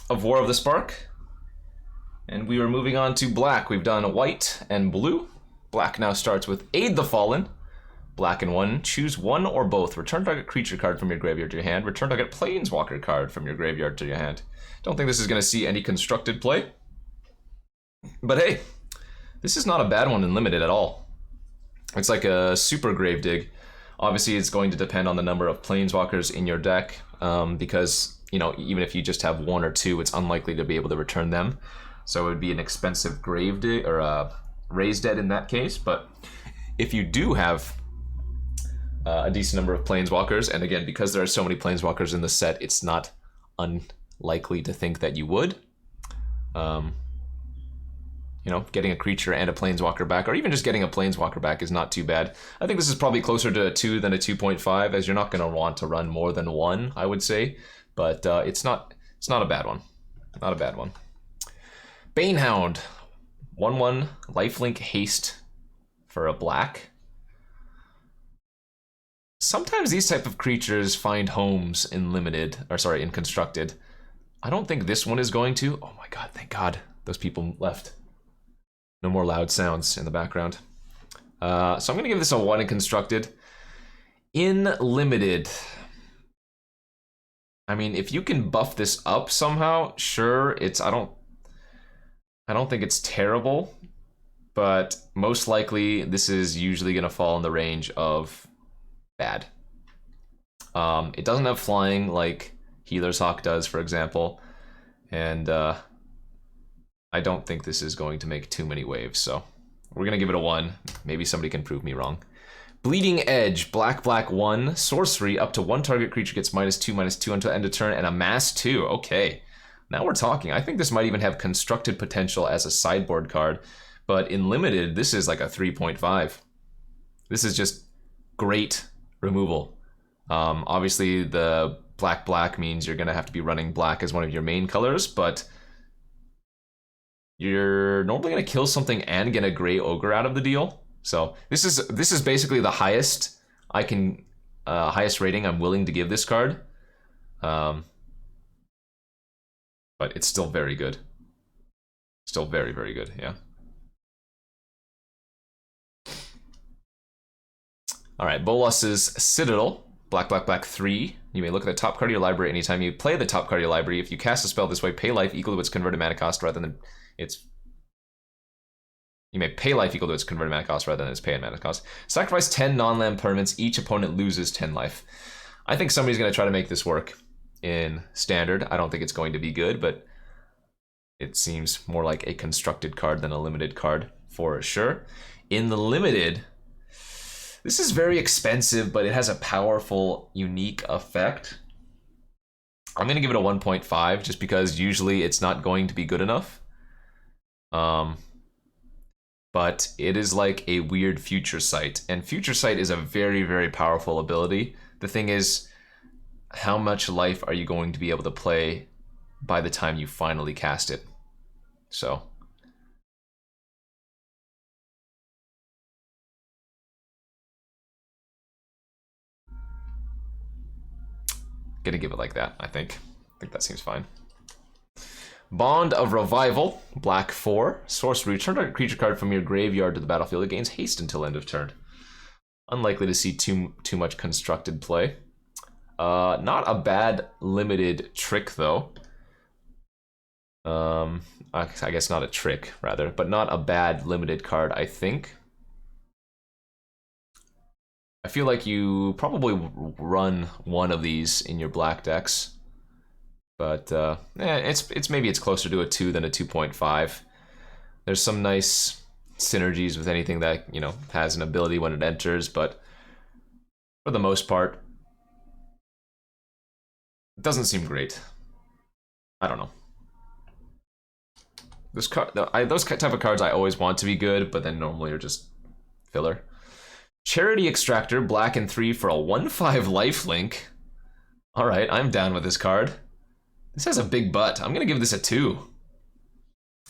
of War of the Spark. And we are moving on to black. We've done white and blue. Black now starts with Aid the Fallen. Black and 1, choose one or both. Return target creature card from your graveyard to your hand. Return target planeswalker card from your graveyard to your hand. Don't think this is going to see any constructed play. But hey, this is not a bad one in limited at all. It's like a super grave dig. Obviously, it's going to depend on the number of planeswalkers in your deck, because, you know, even if you just have 1 or 2, it's unlikely to be able to return them. So it would be an expensive grave dig, or a raise dead in that case. But if you do have a decent number of planeswalkers, and again, because there are so many planeswalkers in the set, it's not unlikely to think that you would. You know, getting a creature and a planeswalker back, or even just getting a planeswalker back, is not too bad. I think this is probably closer to a 2 than a 2.5, as you're not going to want to run more than 1, I would say. But it's not a bad one. Not a bad one. Bane Hound, 1/1 lifelink haste for a black. Sometimes these type of creatures find homes in limited, or sorry, in constructed. I don't think this one is going to. Oh my god, thank god those people left. No more loud sounds in the background. So I'm gonna give this a 1 in constructed. In limited, I mean, if you can buff this up somehow, sure. I don't think it's terrible, but most likely this is usually gonna fall in the range of bad. It doesn't have flying like Healer's Hawk does, for example, and I don't think this is going to make too many waves, so we're gonna give it a 1. Maybe somebody can prove me wrong. Bleeding Edge, black 1, sorcery, up to 1 target creature gets -2/-2 until end of turn, and a mass 2. Okay, now we're talking. I think this might even have constructed potential as a sideboard card, but in limited, this is like a 3.5. This is just great removal. Obviously, the black means you're gonna have to be running black as one of your main colors, but you're normally going to kill something and get a gray ogre out of the deal. So this is basically the highest highest rating I'm willing to give this card. But it's still very good. Still very, very good, yeah. All right, Bolas's Citadel, black 3. You may look at the top card of your library anytime you play the top card of your library. If you cast a spell this way, pay life equal to its converted mana cost rather than you may pay life equal to its converted mana cost rather than its pay and mana cost. Sacrifice 10 non-land permanents. Each opponent loses 10 life. I think somebody's going to try to make this work in standard. I don't think it's going to be good, but it seems more like a constructed card than a limited card for sure. In the limited, this is very expensive, but it has a powerful, unique effect. I'm going to give it a 1.5 just because usually it's not going to be good enough. But it is like a weird Future Sight, and Future Sight is a very, very powerful ability. The thing is, how much life are you going to be able to play by the time you finally cast it? So gonna give it like that, I think. I think that seems fine. Bond of Revival, black 4, sorcery, return a creature card from your graveyard to the battlefield. It gains haste until end of turn. Unlikely to see too much constructed play. Not a bad limited trick though. I guess not a trick, rather, but not a bad limited card, I think. I feel like you probably run one of these in your black decks. But maybe it's closer to a 2 than a 2.5. There's some nice synergies with anything that, you know, has an ability when it enters, but for the most part, it doesn't seem great. I don't know. Those type of cards I always want to be good, but then normally are just filler. Charity Extractor, black 3 for a 1/5 lifelink. All right, I'm down with this card. This has a big butt. I'm gonna give this a 2.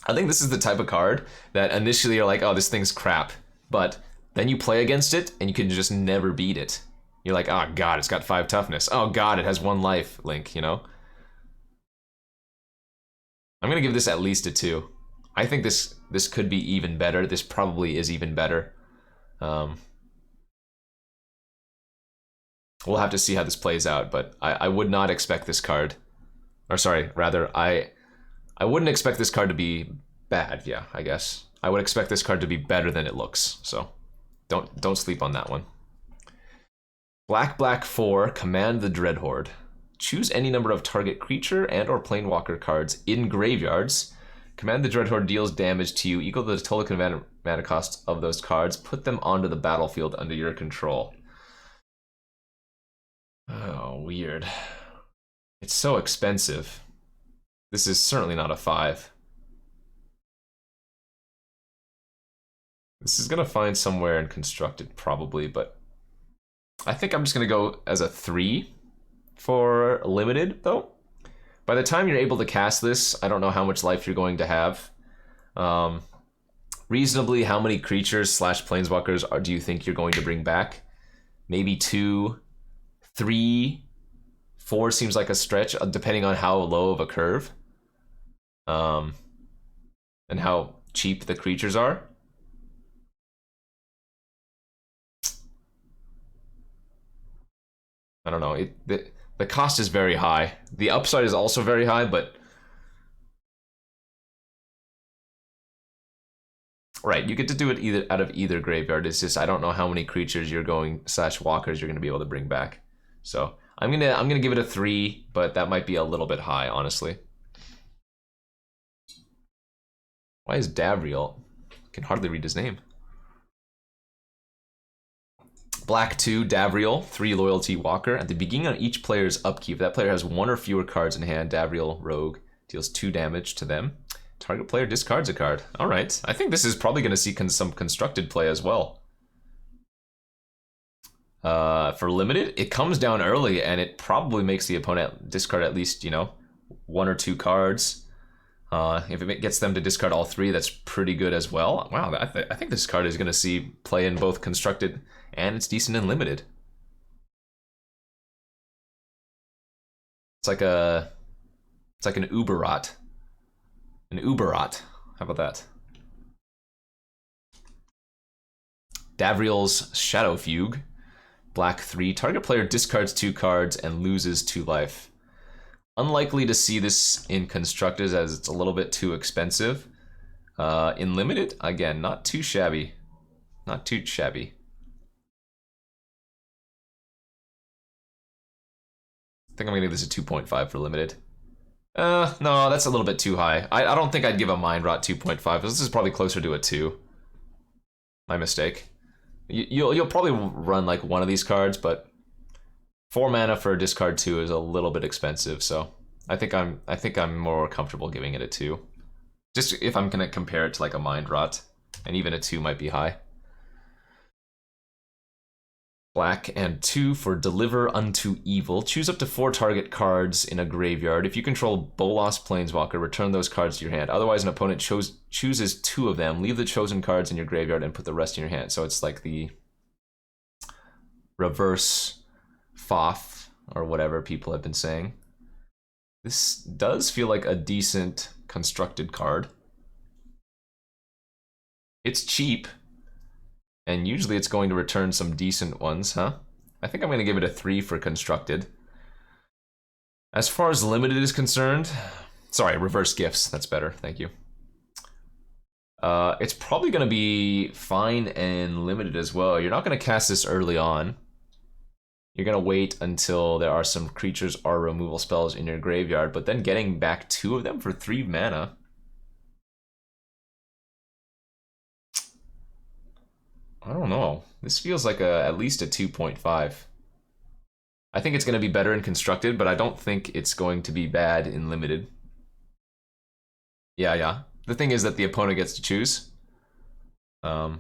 I think this is the type of card that initially you're like, oh, this thing's crap. But then you play against it and you can just never beat it. You're like, oh god, it's got 5 toughness. Oh god, it has 1 life link, you know? I'm gonna give this at least a 2. I think this could be even better. This probably is even better. We'll have to see how this plays out, but I would not expect this card. Or sorry, rather, I wouldn't expect this card to be bad, yeah, I guess. I would expect this card to be better than it looks, so don't sleep on that one. Black, black 4, Command the Dreadhorde. Choose any number of target creature and or planewalker cards in graveyards. Command the Dreadhorde deals damage to you equal to the total mana cost of those cards. Put them onto the battlefield under your control. Oh, weird. It's so expensive. This is certainly not a 5. This is gonna find somewhere in Constructed, probably, but I think I'm just gonna go as a 3 for limited, though. By the time you're able to cast this, I don't know how much life you're going to have. Reasonably, how many creatures / planeswalkers do you think you're going to bring back? Maybe 2, 3, 4 seems like a stretch, depending on how low of a curve. And how cheap the creatures are. I don't know. The cost is very high. The upside is also very high, but right, you get to do it either out of either graveyard. It's just I don't know how many creatures you're going / walkers you're going to be able to bring back. So I'm gonna give it a 3, but that might be a little bit high, honestly. Why is Davriel? I can hardly read his name. Black 2, Davriel, 3 loyalty walker. At the beginning of each player's upkeep, if that player has 1 or fewer cards in hand, Davriel Rogue deals 2 damage to them. Target player discards a card. All right, I think this is probably going to see some constructed play as well. For limited, it comes down early, and it probably makes the opponent discard at least, 1 or 2 cards. If it gets them to discard all 3, that's pretty good as well. Wow, I think this card is going to see play in both constructed and it's decent and limited. It's like an Uberot. An Uberot. How about that? Davriel's Shadow Fugue. Black 3. Target player discards 2 cards and loses 2 life. Unlikely to see this in constructed as it's a little bit too expensive. In limited, again, not too shabby. Not too shabby. I think I'm gonna give this a 2.5 for limited. No, that's a little bit too high. I don't think I'd give a Mind Rot 2.5. This is probably closer to a 2. My mistake. You'll probably run like one of these cards, but 4 mana for a discard 2 is a little bit expensive, so I think I'm more comfortable giving it a 2. Just if I'm gonna compare it to like a Mind Rot, and even a 2 might be high. Black and 2 for Deliver Unto Evil. Choose up to 4 target cards in a graveyard. If you control Bolas Planeswalker, return those cards to your hand. Otherwise, an opponent chooses 2 of them. Leave the chosen cards in your graveyard and put the rest in your hand. So it's like the reverse Foth, or whatever people have been saying. This does feel like a decent constructed card. It's cheap. And usually it's going to return some decent ones, huh? I think I'm going to give it a 3 for constructed. As far as limited is concerned, sorry, reverse gifts, that's better, thank you. It's probably going to be fine and limited as well. You're not going to cast this early on. You're going to wait until there are some creatures or removal spells in your graveyard, but then getting back 2 of them for 3 mana. I don't know. This feels like at least a 2.5. I think it's going to be better in constructed, but I don't think it's going to be bad in limited. Yeah. The thing is that the opponent gets to choose. But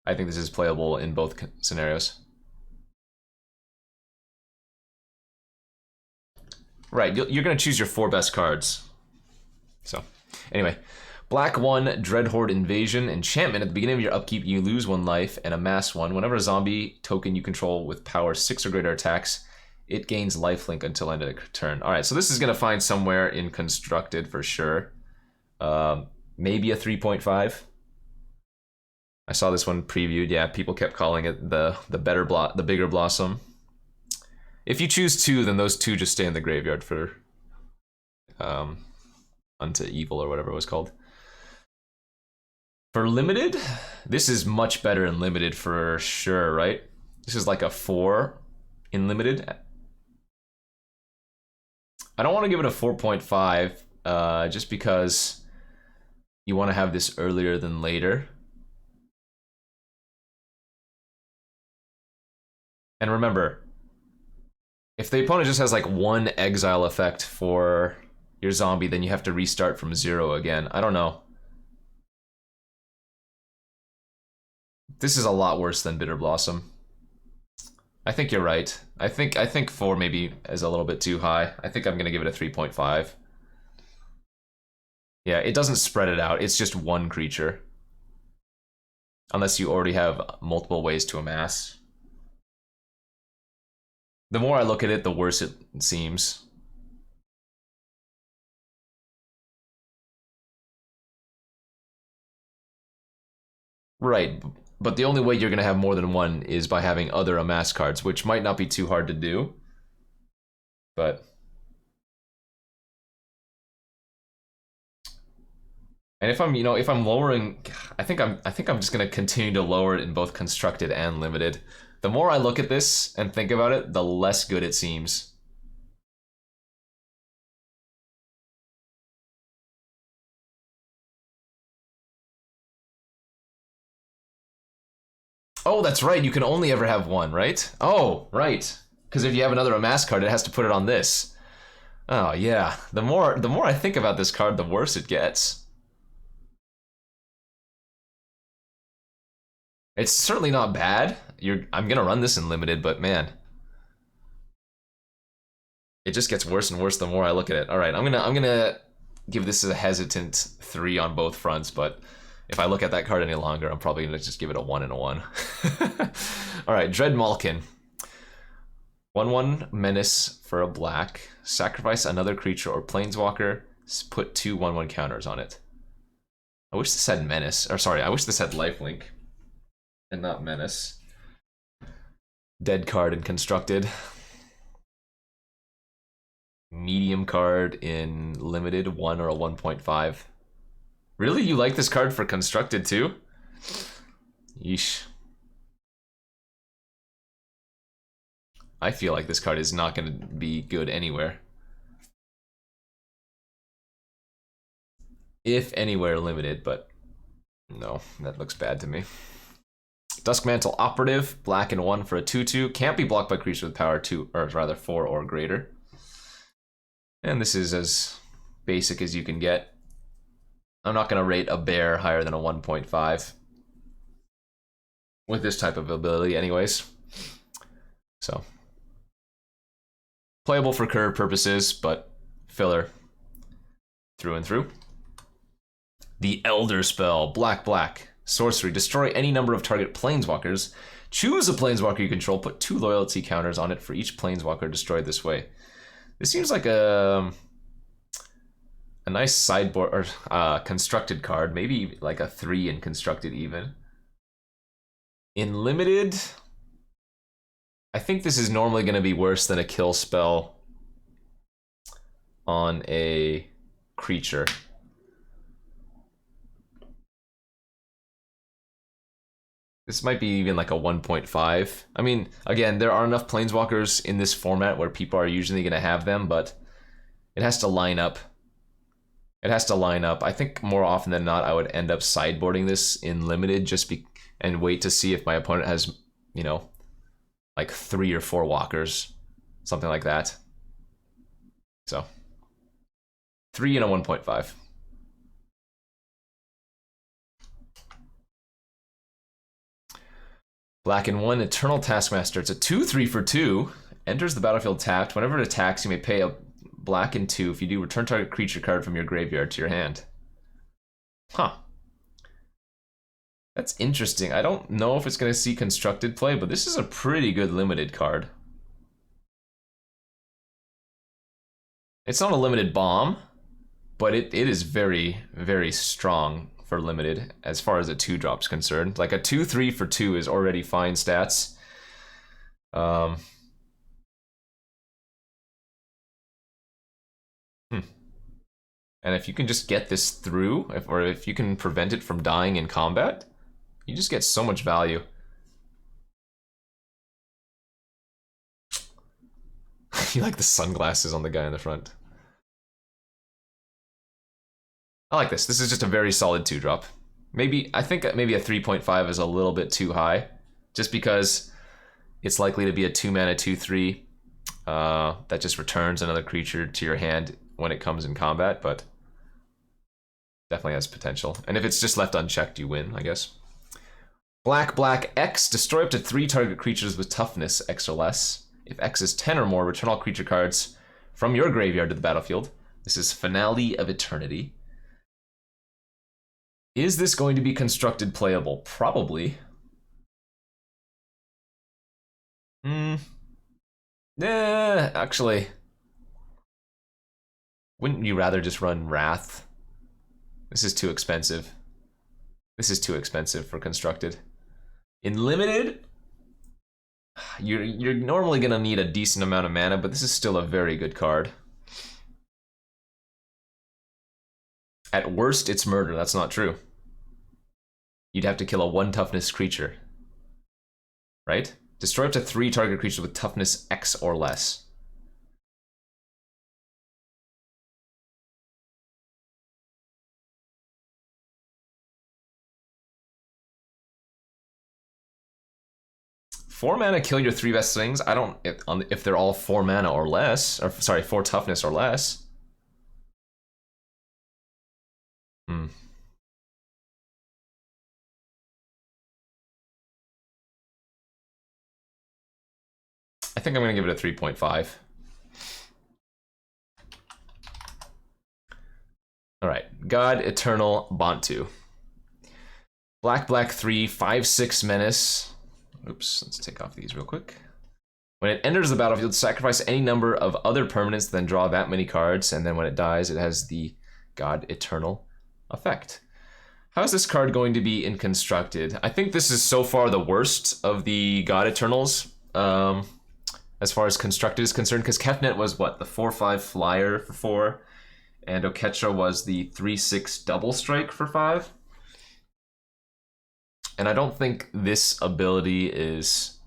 I think this is playable in both scenarios. Right, you're going to choose your 4 best cards. So, anyway. Black 1, Dreadhorde Invasion. Enchantment. At the beginning of your upkeep, you lose 1 life and amass 1. Whenever a zombie token you control with power 6 or greater attacks, It gains lifelink until end of the turn. All right, so this is gonna find somewhere in constructed for sure. Maybe a 3.5. I saw this one previewed. Yeah, people kept calling it the bigger blossom. If you choose two, then those two just stay in the graveyard for Unto Evil or whatever it was called. For limited, this is much better in limited for sure, right? This is like a 4 in limited. I don't want to give it a 4.5 just because you want to have this earlier than later. And remember, if the opponent just has like one exile effect for your zombie, then you have to restart from 0 again. I don't know. This is a lot worse than Bitter Blossom. I think you're right. I think 4 maybe is a little bit too high. I think I'm gonna give it a 3.5. Yeah, it doesn't spread it out. It's just one creature. Unless you already have multiple ways to amass. The more I look at it, the worse it seems. Right, but the only way you're going to have more than one is by having other amass cards, which might not be too hard to do. But... And if I'm, if I'm lowering, I think I'm just going to continue to lower it in both constructed and limited. The more I look at this and think about it, the less good it seems. Oh, that's right. You can only ever have one, right? Oh, right. Because if you have another amass card, it has to put it on this. Oh, yeah. The more I think about this card, the worse it gets. It's certainly not bad. I'm gonna run this in limited, but man, it just gets worse and worse the more I look at it. All right, I'm gonna give this a hesitant 3 on both fronts, but if I look at that card any longer, I'm probably gonna just give it a 1 and a 1. All right, Dread Malkin. 1/1 menace for a black. Sacrifice another creature or planeswalker. Put 2 1/1 counters on it. I wish this had menace. Or sorry, I wish this had lifelink and not menace. Dead card in constructed. Medium card in limited, 1 or a 1.5. Really? You like this card for constructed too? Yeesh. I feel like this card is not going to be good anywhere. If anywhere limited, but no, that looks bad to me. Duskmantle Operative, black and 1 for a 2/2. Can't be blocked by creatures with power 2, or rather 4 or greater. And this is as basic as you can get. I'm not going to rate a bear higher than a 1.5 with this type of ability anyways. So, playable for curve purposes, but filler through and through. The Elder Spell, black. Sorcery, destroy any number of target planeswalkers. Choose a planeswalker you control, put 2 loyalty counters on it for each planeswalker destroyed this way. This seems like a nice sideboard or constructed card, maybe like a 3 in constructed even. In limited, I think this is normally going to be worse than a kill spell on a creature. This might be even like a 1.5. I mean, again, there are enough planeswalkers in this format where people are usually going to have them, but it has to line up. It has to line up. I think more often than not, I would end up sideboarding this in limited and wait to see if my opponent has, like 3 or 4 walkers, something like that. So, 3 and a 1.5. Black and 1, Eternal Taskmaster. It's a 2/3 for 2. Enters the battlefield tapped. Whenever it attacks, you may pay a black and 2. If you do, return target creature card from your graveyard to your hand. Huh. That's interesting. I don't know if it's going to see constructed play, but this is a pretty good limited card. It's not a limited bomb, but it is very, very strong for limited as far as a 2-drop's concerned. Like a 2/3 for 2 is already fine stats. Um, And if you can just get this through, or if you can prevent it from dying in combat, you just get so much value. You like the sunglasses on the guy in the front. I like this. This is just a very solid 2-drop. I think maybe a 3.5 is a little bit too high, just because it's likely to be a 2-mana 2/3 that just returns another creature to your hand when it comes in combat, but definitely has potential. And if it's just left unchecked, you win, I guess. Black, black, X. Destroy up to 3 target creatures with toughness X or less. If X is 10 or more, return all creature cards from your graveyard to the battlefield. This is Finale of Eternity. Is this going to be constructed playable? Probably. Actually. Wouldn't you rather just run Wrath? This is too expensive. This is too expensive for constructed. In limited, you're normally gonna need a decent amount of mana, but this is still a very good card. At worst, it's murder. That's not true. You'd have to kill a 1 toughness creature. Right? Destroy up to 3 target creatures with toughness X or less. Four mana kill your 3 best things. I don't if they're all 4 mana or less, or sorry, 4 toughness or less. I think I'm gonna give it a 3.5. All right, God Eternal Bantu. Black, black 3, 5/6 menace. Oops, let's take off these real quick. When it enters the battlefield, sacrifice any number of other permanents, then draw that many cards, and then when it dies, it has the God Eternal effect. How is this card going to be in constructed? I think this is so far the worst of the God Eternals, as far as constructed is concerned, because Kefnet was what, the 4/5 flyer for 4, and Oketra was the 3/6 double strike for 5. And I don't think this ability is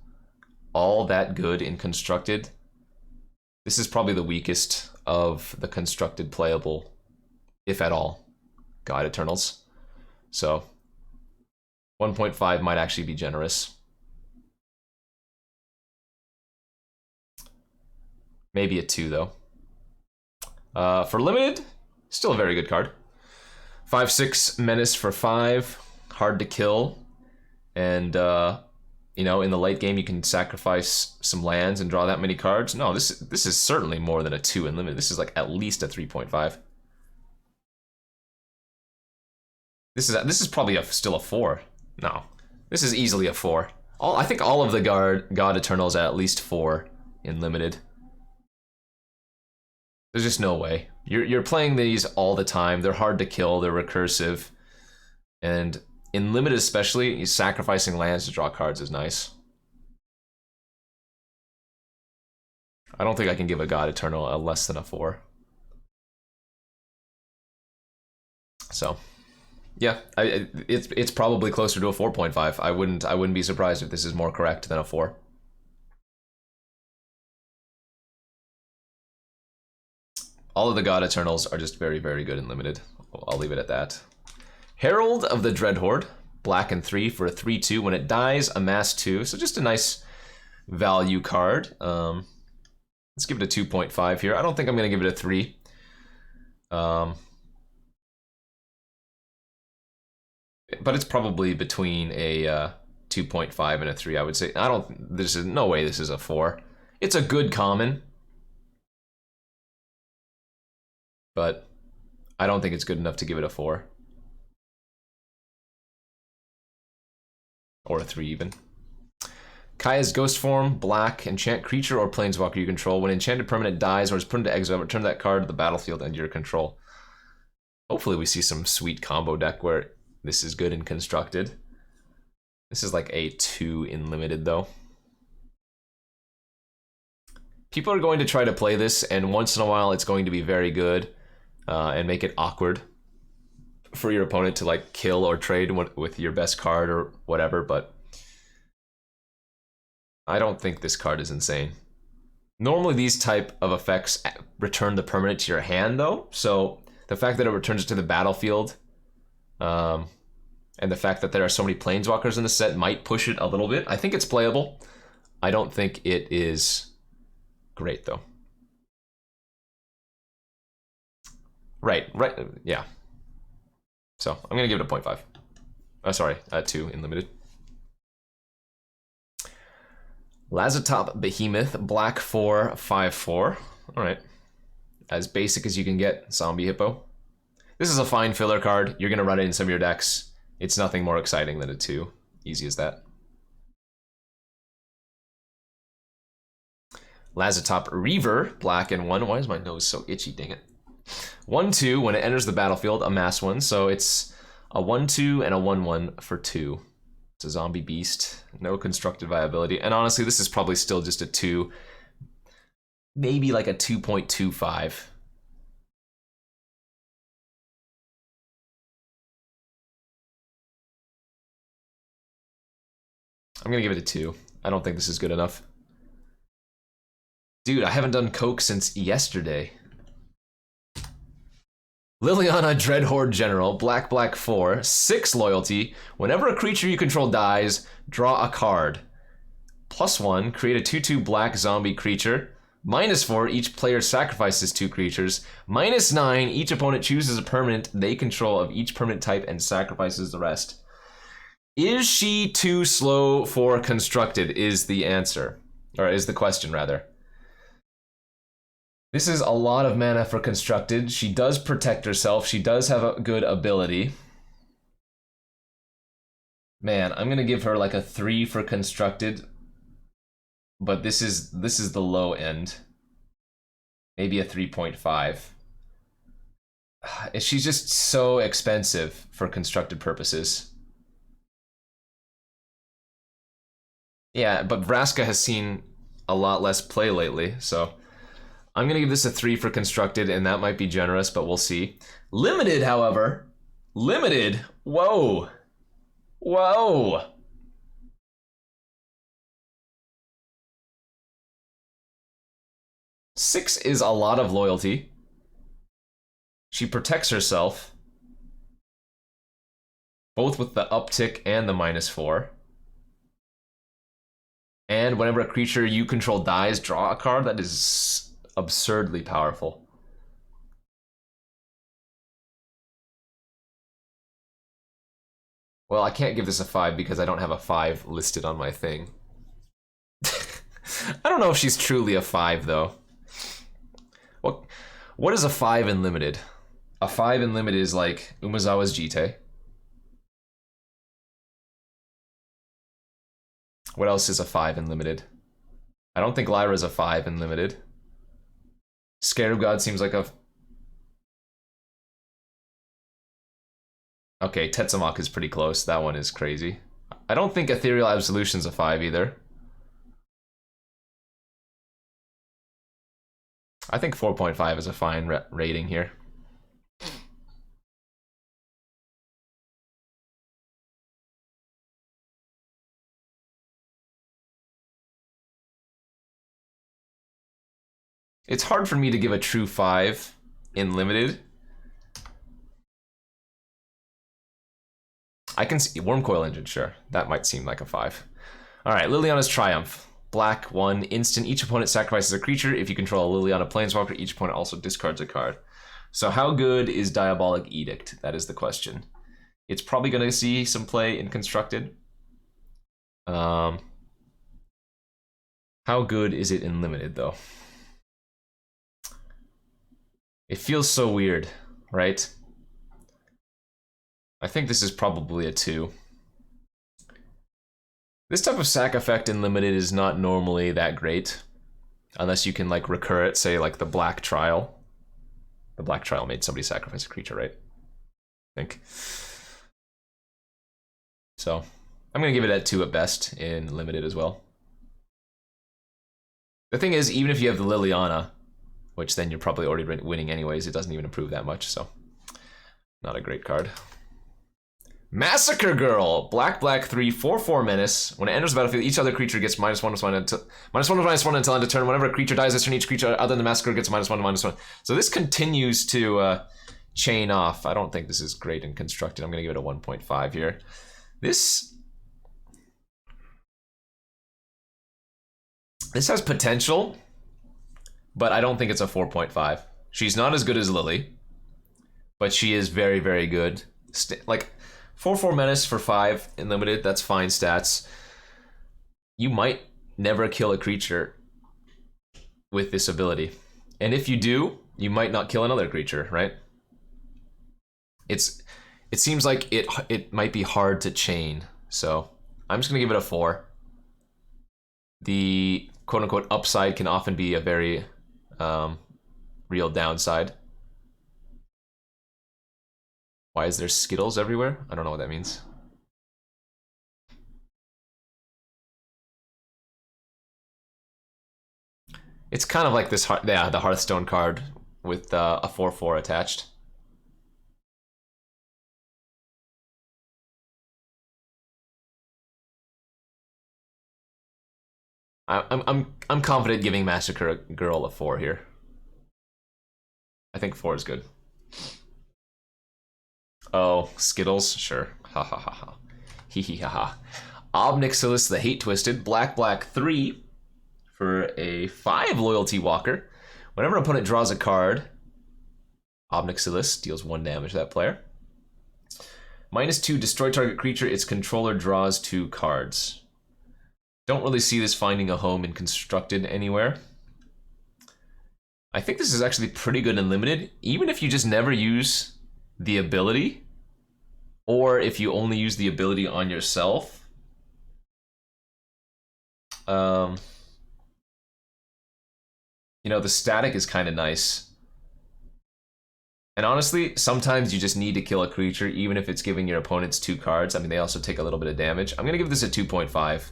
all that good in constructed. This is probably the weakest of the constructed playable, if at all, God Eternals. So 1.5 might actually be generous. Maybe a 2 though. For limited, still a very good card. 5/6 menace for 5, hard to kill. And, you know, in the late game, you can sacrifice some lands and draw that many cards. No, this is certainly more than a 2 in limited. This is like at least a 3.5. This is probably still a 4. No, this is easily a 4. I think all of the God Eternals are at least 4 in limited. There's just no way. You're playing these all the time. They're hard to kill. They're recursive, and in limited especially, sacrificing lands to draw cards is nice. I don't think I can give a God Eternal a less than a 4. So, yeah, it's probably closer to a 4.5. I wouldn't be surprised if this is more correct than a 4. All of the God Eternals are just very, very good in limited. I'll leave it at that. Herald of the Dreadhorde, black and 3 for a 3/2. When it dies, amass 2. So just a nice value card. Let's give it a 2.5 here. I don't think I'm going to give it a 3. But it's probably between a 2.5 and a 3, I would say. There's no way this is a 4. It's a good common, but I don't think it's good enough to give it a 4. Or a 3 even. Kaya's ghost form, black, enchant creature or planeswalker you control. When enchanted permanent dies or is put into exile, return that card to the battlefield under your control. Hopefully we see some sweet combo deck where this is good and constructed. This is like a 2 in limited though. People are going to try to play this, and once in a while it's going to be very good and make it awkward for your opponent to like kill or trade with your best card or whatever, but I don't think this card is insane. Normally these type of effects return the permanent to your hand though, so the fact that it returns it to the battlefield and the fact that there are so many planeswalkers in the set might push it a little bit. I think it's playable. I don't think it is great though. Right, yeah. So I'm gonna give it a 0.5. Oh, sorry, 2 in limited. Lazatop Behemoth, black 4, 5/4. All right, as basic as you can get, Zombie Hippo. This is a fine filler card. You're gonna run it in some of your decks. It's nothing more exciting than a 2. Easy as that. Lazatop Reaver, black and 1. Why is my nose so itchy, dang it? 1/2, when it enters the battlefield, amass 1. So it's a 1/2 and a 1/1 for 2. It's a zombie beast, no constructed viability. And honestly, this is probably still just a 2. Maybe like a 2.25. I'm gonna give it a 2. I don't think this is good enough. Dude, I haven't done Coke since yesterday. Liliana Dreadhorde General, black 4, 6 loyalty. Whenever a creature you control dies, draw a card. +1, create a 2/2 black zombie creature. -4, each player sacrifices 2 creatures. -9, each opponent chooses a permanent they control of each permanent type and sacrifices the rest. Is she too slow for constructed is the answer. Or is the question, rather. This is a lot of mana for constructed. She does protect herself. She does have a good ability. Man, I'm gonna give her like a 3 for constructed. But this is the low end. Maybe a 3.5. She's just so expensive for constructed purposes. Yeah, but Vraska has seen a lot less play lately, so I'm gonna give this a 3 for constructed, and that might be generous, but we'll see. Limited, however, limited, whoa, whoa. Six is a lot of loyalty. She protects herself, both with the uptick and the -4. And whenever a creature you control dies, draw a card. That is absurdly powerful. Well, I can't give this a 5 because I don't have a 5 listed on my thing. I don't know if she's truly a 5 though. What is a 5 in limited? A 5 in limited is like Umezawa's Jite. What else is a 5 in limited? I don't think Lyra's a 5 in limited. Scarab God seems like a... Okay, Tetsamok is pretty close. That one is crazy. I don't think Ethereal Absolution's a 5 either. I think 4.5 is a fine rating here. It's hard for me to give a true 5 in limited. I can see Wormcoil Engine, sure. That might seem like a 5. Alright, Liliana's Triumph. Black 1, instant. Each opponent sacrifices a creature. If you control a Liliana Planeswalker, each opponent also discards a card. So how good is Diabolic Edict? That is the question. It's probably going to see some play in Constructed. How good is it in Limited, though? It feels so weird, right? I think this is probably a 2. This type of sack effect in limited is not normally that great. Unless you can like recur it, say like the Black Trial. The Black Trial made somebody sacrifice a creature, right? I think. So I'm gonna give it at 2 at best in limited as well. The thing is, even if you have the Liliana, which then you're probably already winning anyways, it doesn't even improve that much, so not a great card. Massacre Girl! Black, 3, 4/4 menace. When it enters the battlefield, each other creature gets -1/-1 until until end of turn. Whenever a creature dies this turn, each creature other than the Massacre gets -1/-1. So this continues to chain off. I don't think this is great and constructed. I'm gonna give it a 1.5 here. This has potential, but I don't think it's a 4.5. She's not as good as Lily, but she is very, very good. Like 4/4 menace for 5 in limited, that's fine stats. You might never kill a creature with this ability. And if you do, you might not kill another creature, right? It seems like it might be hard to chain. So I'm just gonna give it a 4. The quote-unquote upside can often be a very real downside. Why is there Skittles everywhere? I don't know what that means. It's kind of like this, the Hearthstone card with a 4/4 attached. I'm confident giving Massacre Girl a 4 here. I think 4 is good. Oh, Skittles? Sure. Ha ha ha ha. Hee hee ha ha. Obnixilis the Hate Twisted. Black 3 for a 5 loyalty walker. Whenever an opponent draws a card, Obnixilis deals 1 damage to that player. -2, destroy target creature. Its controller draws 2 cards. Don't really see this finding a home in constructed anywhere. I think this is actually pretty good in limited, even if you just never use the ability, or if you only use the ability on yourself. You know, the static is kind of nice. And honestly, sometimes you just need to kill a creature, even if it's giving your opponents 2 cards. I mean, they also take a little bit of damage. I'm gonna give this a 2.5.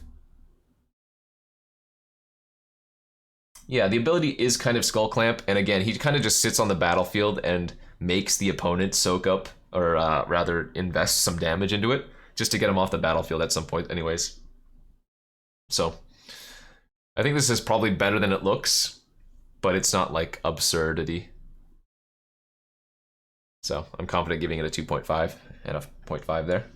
Yeah, the ability is kind of Skull Clamp, and again, he kind of just sits on the battlefield and makes the opponent soak up, or rather invest some damage into it, just to get him off the battlefield at some point anyways. So, I think this is probably better than it looks, but it's not like absurdity. So, I'm confident giving it a 2.5 and a 0.5 there.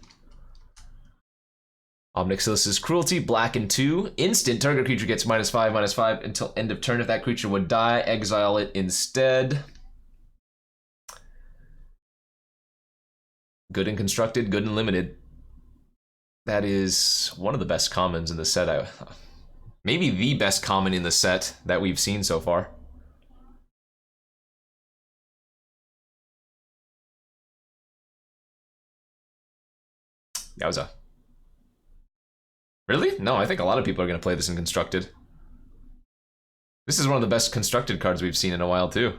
Obnixilis' Cruelty, Black 2. Instant, target creature gets -5/-5 until end of turn. If that creature would die, exile it instead. Good and constructed, good and limited. That is one of the best commons in the set. Maybe the best common in the set that we've seen so far. Yowza. Really? No, I think a lot of people are going to play this in constructed. This is one of the best constructed cards we've seen in a while too.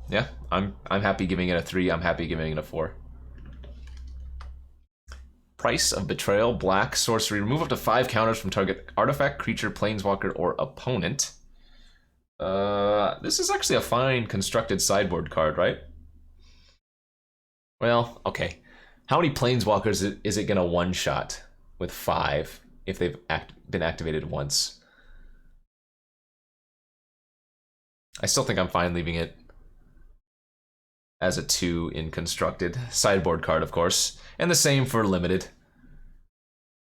Yeah, I'm happy giving it a 3. I'm happy giving it a 4. Price of Betrayal, Black, Sorcery. Remove up to 5 counters from target artifact, creature, planeswalker, or opponent. This is actually a fine constructed sideboard card, right? Well, okay. How many planeswalkers is it gonna one-shot with 5 if they've been activated once? I still think I'm fine leaving it as a 2 in constructed. Sideboard card, of course. And the same for limited.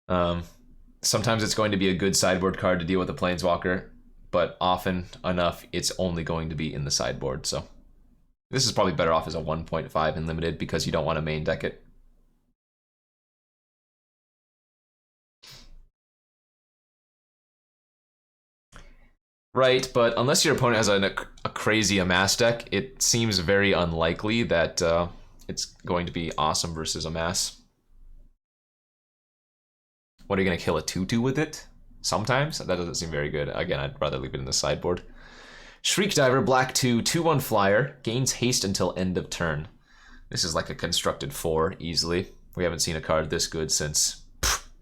Sometimes it's going to be a good sideboard card to deal with a planeswalker, but often enough it's only going to be in the sideboard, so. This is probably better off as a 1.5 in limited because you don't want to main deck it. Right, but unless your opponent has a crazy Amass deck, it seems very unlikely that it's going to be awesome versus Amass. What, are you gonna kill a 2/2 with it? Sometimes? That doesn't seem very good. Again, I'd rather leave it in the sideboard. Shriek Diver, black 2, 2/1 flyer, gains haste until end of turn. This is like a constructed 4, easily. We haven't seen a card this good since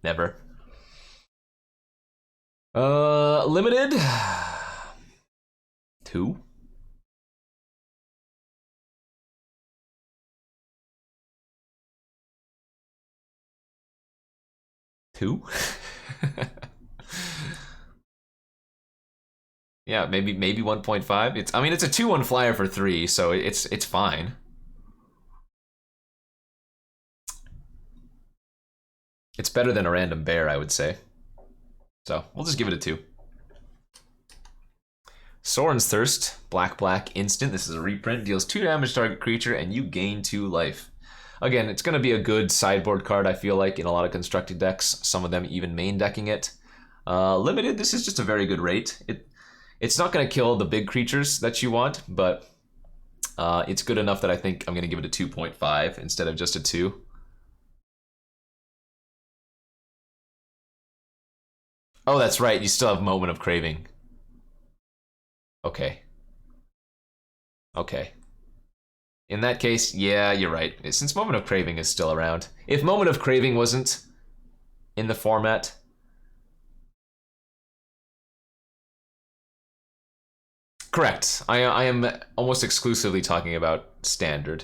never. Limited. 2. Two? Yeah, maybe 1.5. It's, I mean, it's a 2/1 flyer for 3, so it's fine. It's better than a random bear, I would say. So we'll just give it a 2. Soren's Thirst, black instant. This is a reprint. Deals 2 damage to target creature, and you gain 2 life. Again, it's going to be a good sideboard card, I feel like, in a lot of constructed decks. Some of them even main decking it. Limited, this is just a very good rate. It's not going to kill the big creatures that you want, but it's good enough that I think I'm going to give it a 2.5 instead of just a 2. Oh, that's right. You still have Moment of Craving. Okay. Okay. In that case, yeah, you're right. Since Moment of Craving is still around. If Moment of Craving wasn't in the format... Correct. I am almost exclusively talking about standard.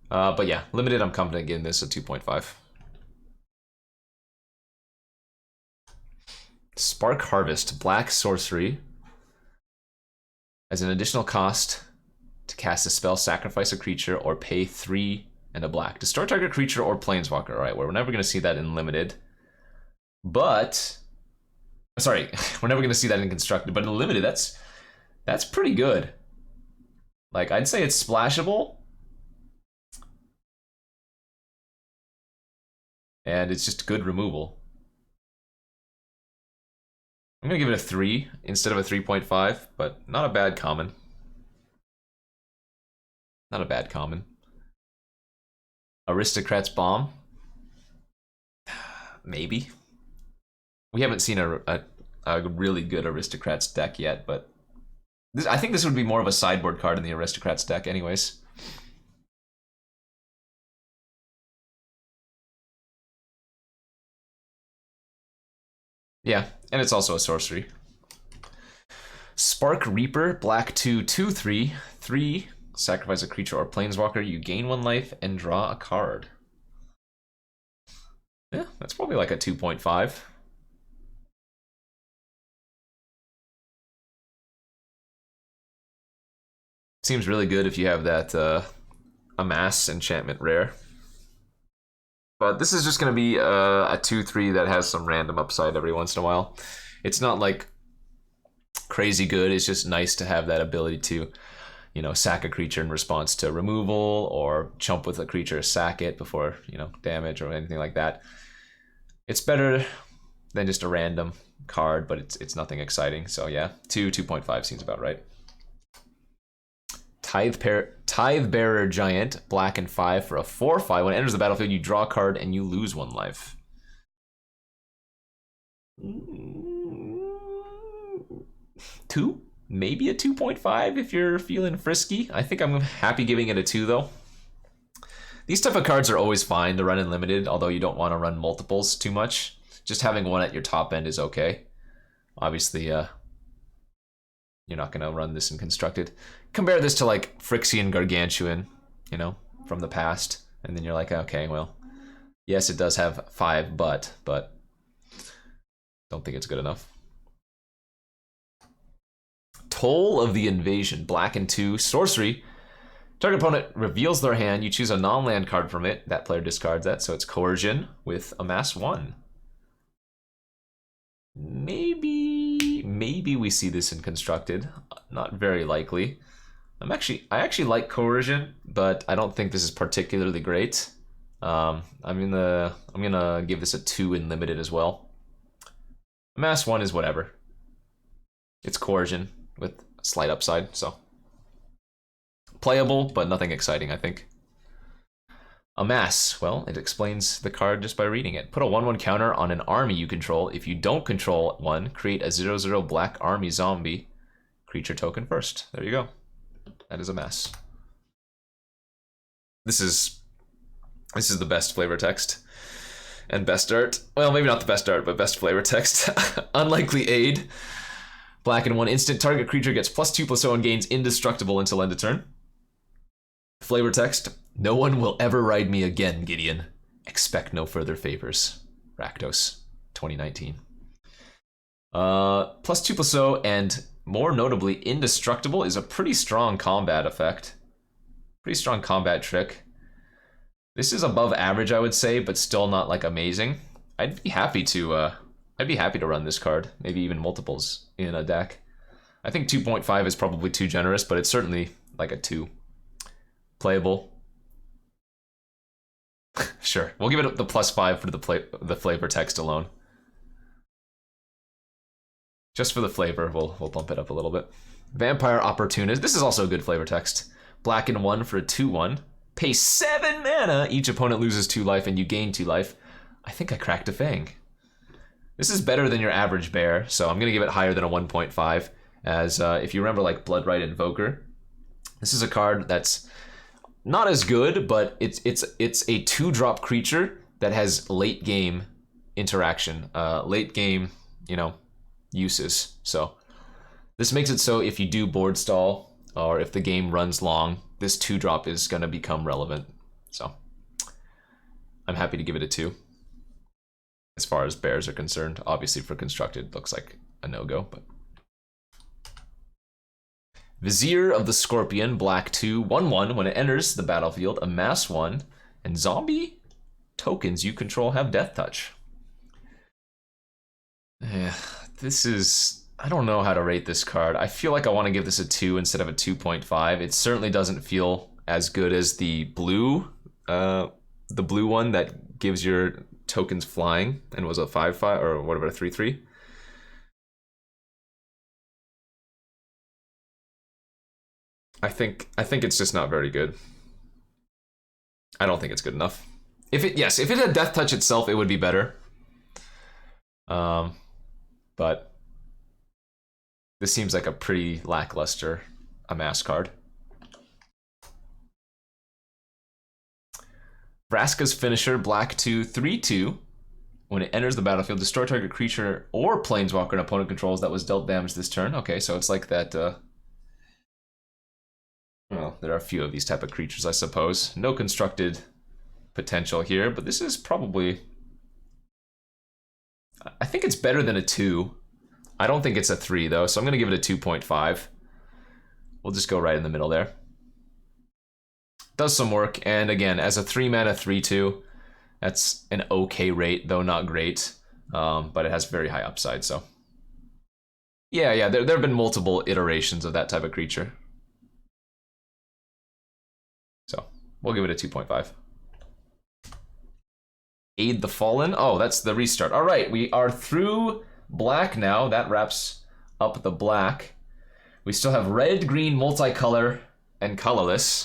But yeah, limited, I'm confident getting this a 2.5. Spark Harvest, black sorcery. As an additional cost to cast a spell, sacrifice a creature, or pay 3 and a black. Destroy target creature or planeswalker. Alright, we're never going to see that in limited. But... Sorry, we're never going to see that in constructed, but in limited, that's pretty good. Like, I'd say it's splashable. And it's just good removal. I'm going to give it a 3 instead of a 3.5, but not a bad common. Not a bad common. Aristocrat's Bomb? Maybe. We haven't seen a really good Aristocrats deck yet, but I think this would be more of a sideboard card in the Aristocrats deck anyways. Yeah, and it's also a sorcery. Spark Reaper, black 2, 2/3, 3, sacrifice a creature or planeswalker, you gain 1 life and draw a card. Yeah, that's probably like a 2.5. Seems really good if you have that Amass enchantment rare. But this is just going to be a 2/3 that has some random upside every once in a while. It's not like crazy good. It's just nice to have that ability to, you know, sack a creature in response to removal, or chump with a creature, sack it before, you know, damage or anything like that. It's better than just a random card, but it's nothing exciting. So yeah, 2.5 seems about right. Tithe Bearer Giant, black and 5 for a 4/5. When it enters the battlefield, you draw a card and you lose 1 life. 2? Maybe a 2.5 if you're feeling frisky. I think I'm happy giving it a 2 though. These type of cards are always fine to run in limited, although you don't want to run multiples too much. Just having one at your top end is okay. Obviously, you're not going to run this in constructed. Compare this to like Phyrexian Gargantuan, you know, from the past. And then you're like, okay, well, yes, it does have 5, but don't think it's good enough. Toll of the Invasion, black and 2, sorcery. Target opponent reveals their hand. You choose a non-land card from it. That player discards that, so it's Coercion with Amass 1. Maybe we see this in constructed. Not very likely. I actually like Coercion, but I don't think this is particularly great. I'm gonna give this a 2 in limited as well. Amass 1 is whatever. It's Coercion with slight upside, so playable, but nothing exciting, I think. Amass. Well, it explains the card just by reading it. Put a 1/1 counter on an army you control. If you don't control one, create a 0/0 black army zombie creature token first. There you go. That is Amass. This is the best flavor text. And best art. Well, maybe not the best art, but best flavor text. Unlikely Aid. Black and 1 instant. Target creature gets +2/+0 and gains indestructible until end of turn. Flavor text. No one will ever ride me again, Gideon. Expect no further favors. Rakdos, 2019. +2/+0 and more notably, indestructible is a pretty strong combat effect. Pretty strong combat trick. This is above average, I would say, but still not like amazing. I'd be happy to run this card, maybe even multiples in a deck. I think 2.5 is probably too generous, but it's certainly like a 2. Playable. Sure, we'll give it the +5 for the flavor text alone. Just for the flavor, we'll bump it up a little bit. Vampire Opportunist. This is also a good flavor text. Black and 1 for a 2/1. Pay 7 mana. Each opponent loses 2 life and you gain 2 life. I think I cracked a fang. This is better than your average bear, so I'm gonna give it higher than a 1.5. As if you remember, like Bloodrite Invoker, this is a card that's not as good, but it's a 2-drop creature that has late game interaction, late game, uses. So this makes it so if you do board stall or if the game runs long, this 2-drop is gonna become relevant. So I'm happy to give it a 2. As far as bears are concerned, obviously for constructed, looks like a no-go, but. Vizier of the Scorpion, black 2, 1/1. When it enters the battlefield, amass 1, and zombie tokens you control have death touch. Yeah, this is, I don't know how to rate this card. I feel like I want to give this a 2 instead of a 2.5. It certainly doesn't feel as good as the blue one that gives your tokens flying and was a 5/5 or whatever, a 3/3. I think it's just not very good. I don't think it's good enough. If it had death touch itself, it would be better. But this seems like a pretty lackluster amass card. Vraska's Finisher, black 2, 3/2. When it enters the battlefield, destroy target creature or planeswalker an opponent controls that was dealt damage this turn. Okay, so it's like that. Well, there are a few of these type of creatures, I suppose. No constructed potential here, but this is probably. I think it's better than a 2. I don't think it's a 3 though, so I'm gonna give it a 2.5. We'll just go right in the middle there. Does some work, and again, as a 3-mana 3/2, that's an okay rate, though not great. But it has very high upside, so. Yeah, there have been multiple iterations of that type of creature. So, we'll give it a 2.5. Aid the Fallen. Oh, that's the restart. All right, we are through black now. That wraps up the black. We still have red, green, multicolor, and colorless.